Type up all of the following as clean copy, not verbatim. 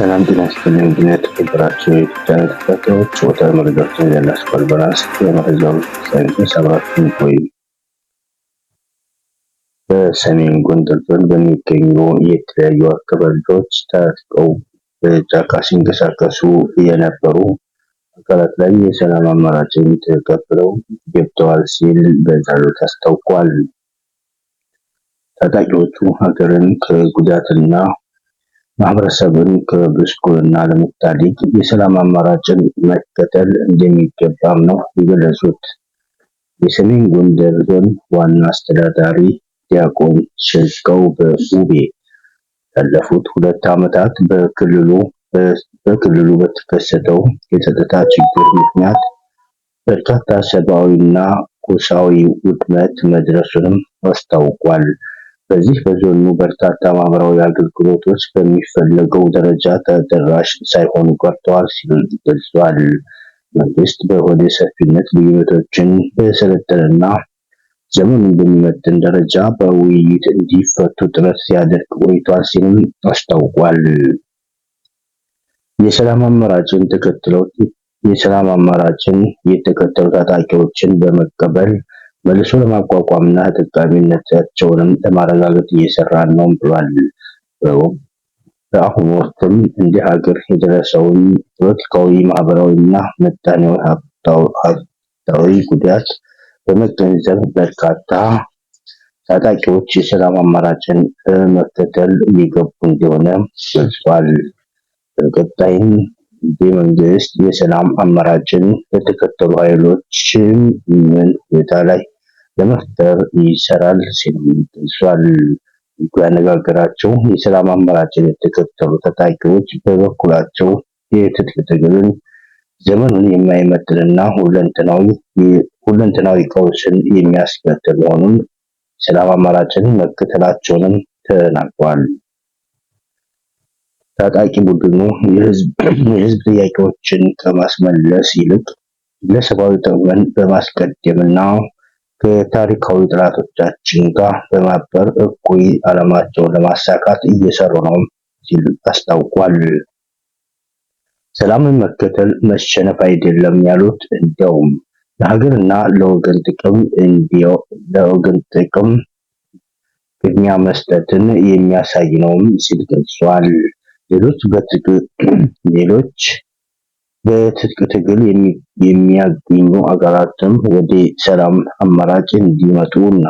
ሰላም ጤና ይስጥልኝ። እንግዲህ የተከበራችሁ የኢትዮጵያ ተከታታዮች ወቅታዊ መረጃዎችን ይዘንላችሁ ቀርበናል። የመረጃውን ሳይንስ አብራችሁን ቆዩ። በሰሜን ጎንደር ዞን በሚገኙ የተለያዩ አካባቢዎች ታጥቀው በጫካ ሲንቀሳቀሱ የነበሩ አካላት ላይ የሰላም አማራጭን ተቀብለው ገብተዋል ሲል በዛሬው አስታውቋል። ታጣቂዎቹ ሀገርን ከጉዳትና ማህበረሰብን ከብስቁልና ለመታደግ የሰላም አማራጭን መከተል እንደሚገባም ነው የገለጹት። የሰሜን ጎንደር ዞን ዋና አስተዳዳሪ ዲያቆን ሸጋው በኡቤ ያለፉት 2 ዓመታት በክልሉ በተከሰተው የጸጥታ ችግር ምክንያት በርካታ ሰብአዊና ቁሳዊ ውድመት መድረሱንም አስታውቋል። በዚህ በዞኑ በርካታ ማህበራዊ አገልግሎቶች በሚፈለገው ደረጃ ተደራሽ ሳይሆኑ ቀርተዋል ሲሉ ገልጸዋል። መንግስት በሆደ ሰፊነት ልዩነቶችን በሰለጠነና ዘመኑን በሚመጥን ደረጃ በውይይት እንዲፈቱ ጥረት ሲያደርግ ቆይቷል ሲልም አስታውቋል። የሰላም አማራጭን የተከተሉ ታጣቂዎችን በመቀበል መልሶ ለማቋቋምና ተጠቃሚነታቸውንም ለማረጋገጥ እየሰራን ነው ብሏል። በአሁኑ ወቅትም እንደ ሀገር የደረሰውን ፖለቲካዊ፣ ማህበራዊና ምጣኔ ሀብታዊ ጉዳት በመገንዘብ በርካታ ታጣቂዎች የሰላም አማራጭን መከተል እየገቡ እንደሆነ ገልጿል። በቀጣይም የመንግስት የሰላም አማራጭን ለተከተሉ ኃይሎች ምን ሁኔታ ላይ ለመፍጠር ይሰራል ሲል ገልጿል። ያነጋገራቸው የሰላም አማራጭን የተከተሉ ታጣቂዎች በበኩላቸው የትጥቅ ትግልን ዘመኑን የማይመጥንና ሁለንተናዊ ቀውስን የሚያስከትል መሆኑን ሰላም አማራጭን መከተላቸውንም ተናግረዋል። ታጣቂ ቡድኑ የህዝብ ጥያቄዎችን ከማስመለስ ይልቅ ግለሰባዊ ጥቅምን በማስቀደምና ከታሪካዊ ጠላቶቻችን ጋር በማበር እኩይ ዓላማቸውን ለማሳካት እየሰሩ ነው ሲል አስታውቋል። ሰላምን መከተል መሸነፍ አይደለም ያሉት እንዲያውም ለሀገርና ለወገን ጥቅም ቅድሚያ መስጠትን የሚያሳይ ነው ሲል ገልጿል። ሌሎች በትጥቅ ትግል የሚያገኙ አገራትም ወደ ሰላም አማራጭ እንዲመጡና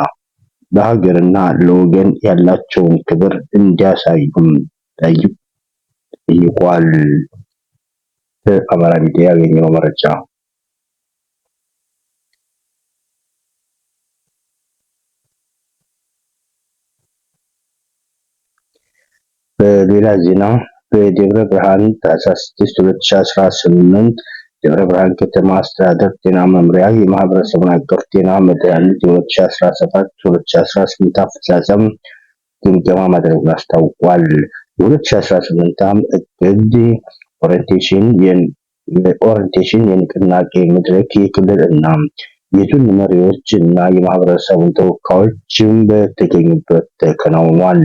ለሀገርና ለወገን ያላቸውን ክብር እንዲያሳዩም ጠይቋል። ከአማራ ሚዲያ ያገኘነው መረጃ። በሌላ ዜና በደብረ ብርሃን ታኅሳስ 6 2018 ደብረ ብርሃን ከተማ አስተዳደር ጤና መምሪያ የማህበረሰቡን አቀፍ ጤና መድኃኒት የ2017-2018 አፈጻጸም ግምገማ ማድረጉን አስታውቋል። የ2018 እቅድ ኦሪንቴሽን የንቅናቄ መድረክ የክልል እና የዞን መሪዎች እና የማህበረሰቡን ተወካዮችም በተገኙበት ተከናውኗል።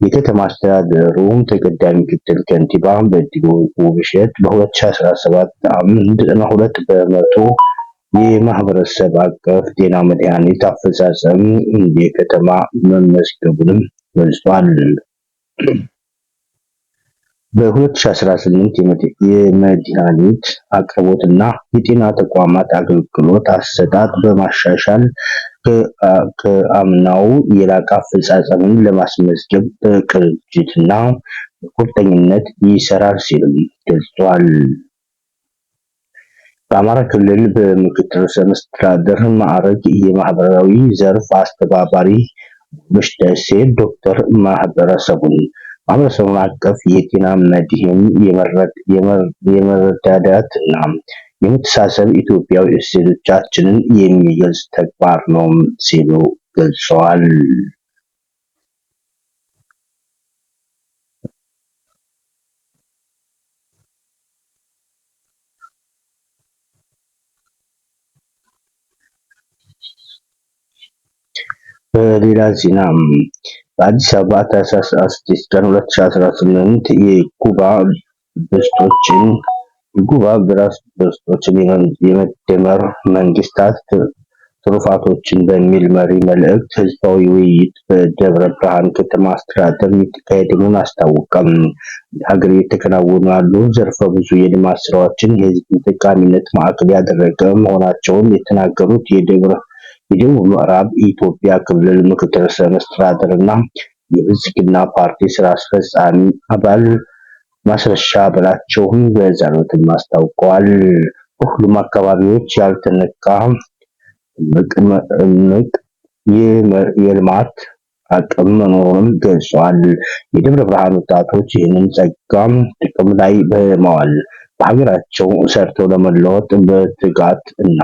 የከተማ አስተዳደሩ ተቀዳሚ ምክትል ከንቲባ በድሉ ውብሸት በ2017 92 በመቶ የማህበረሰብ አቀፍ ጤና መድኃኒት አፈጻጸም እንደ ከተማ መመዝገቡንም ገልጿል። በ2018 የመድኃኒት አቅርቦትና የጤና ተቋማት አገልግሎት አሰጣጥ በማሻሻል ከአምናው የላቀ አፈጻጸምን ለማስመዝገብ በቅንጅትና በቁርጠኝነት ይሰራል ሲልም ገልጿል። በአማራ ክልል በምክትል ርዕሰ መስተዳድር ማዕረግ የማህበራዊ ዘርፍ አስተባባሪ ሙሉነሽ ደሴ ዶክተር ማህበረሰቡን አቀፍ የጤና መድህን የመረዳዳትና የመተሳሰብ ኢትዮጵያዊ እሴቶቻችንን የሚገልጽ ተግባር ነው ሲሉ ገልጸዋል። በሌላ ዜና በአዲስ አበባ ታህሳስ 16 ቀን 2018 የኩባ ብራስቶችን የመደመር መንግስታት ትሩፋቶችን በሚል መሪ መልእክት ህዝባዊ ውይይት በደብረ ብርሃን ከተማ አስተዳደር የተካሄደ መሆኑን አስታወቀም። ሀገር የተከናወኑ ያሉ ዘርፈ ብዙ የልማት ስራዎችን የህዝብ ተጠቃሚነት ማዕከል ያደረገ መሆናቸውን የተናገሩት የደቡብ ምዕራብ ኢትዮጵያ ክልል ምክትል ርዕሰ መስተዳድር እና የብልጽግና ፓርቲ ስራ አስፈጻሚ አባል ማስረሻ በላቸውም በዛሬው ዕለት አስታውቀዋል። በሁሉም አካባቢዎች ያልተነካ እምቅ የልማት አቅም መኖሩንም ገልጸዋል። የደብረ ብርሃን ወጣቶች ይህንን ጸጋ ጥቅም ላይ በማዋል በሀገራቸው ሰርተው ለመለወጥ በትጋት እና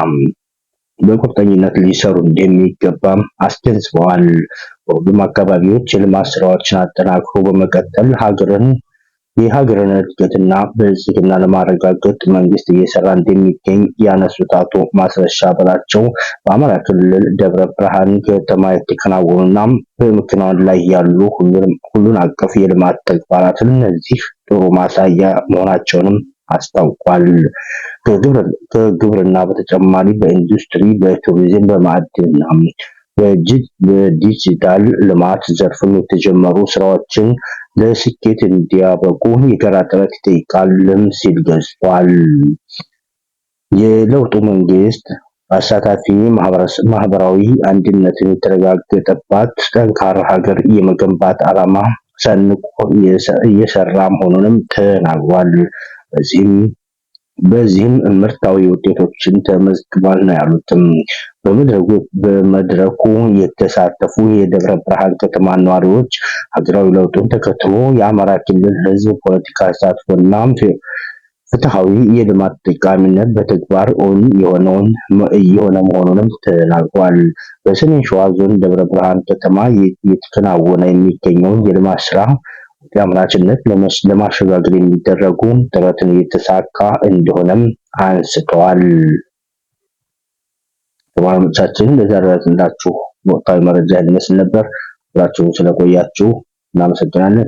በቁርጠኝነት ሊሰሩ እንደሚገባ አስገንዝበዋል። በሁሉም አካባቢዎች የልማት ስራዎችን አጠናክሮ በመቀጠል የሀገርን እድገትና ብልጽግና ለማረጋገጥ መንግስት እየሰራ እንደሚገኝ ያነሱት አቶ ማስረሻ በላቸው በአማራ ክልል ደብረ ብርሃን ከተማ የተከናወኑና በመከናወን ላይ ያሉ ሁሉን አቀፍ የልማት ተግባራት እነዚህ ጥሩ ማሳያ መሆናቸውንም አስታውቋል። ከግብርና በተጨማሪ በኢንዱስትሪ፣ በቱሪዝም፣ በማዕድንና በዲጂታል ልማት ዘርፍም የተጀመሩ ስራዎችን ለስኬት እንዲያበቁ የጋራ ጥረት ይጠይቃልም ሲል ገልጿል። የለውጡ መንግስት አሳታፊ ማህበራዊ አንድነትን የተረጋገጠባት ጠንካራ ሀገር የመገንባት ዓላማ ሰንቆ እየሰራ መሆኑንም ተናግሯል። በዚህም ምርታዊ ውጤቶችን ተመዝግቧል ነው ያሉትም። በመድረኩ የተሳተፉ የደብረ ብርሃን ከተማ ነዋሪዎች ሀገራዊ ለውጡን ተከትሎ የአማራ ክልል ህዝብ ፖለቲካ ተሳትፎና ፍትሃዊ የልማት ተጠቃሚነት በተግባር እየሆነ መሆኑንም ተናግሯል። በሰሜን ሸዋ ዞን ደብረ ብርሃን ከተማ እየተከናወነ የሚገኘው የልማት ስራ አምራችነት ለማሸጋገር የሚደረጉ ጥረትን እየተሳካ እንደሆነም አንስተዋል። ተማሪዎቻችን ለዛሬ ያዝንላችሁ ወቅታዊ መረጃ ይመስል ነበር። አብራችሁን ስለቆያችሁ እናመሰግናለን።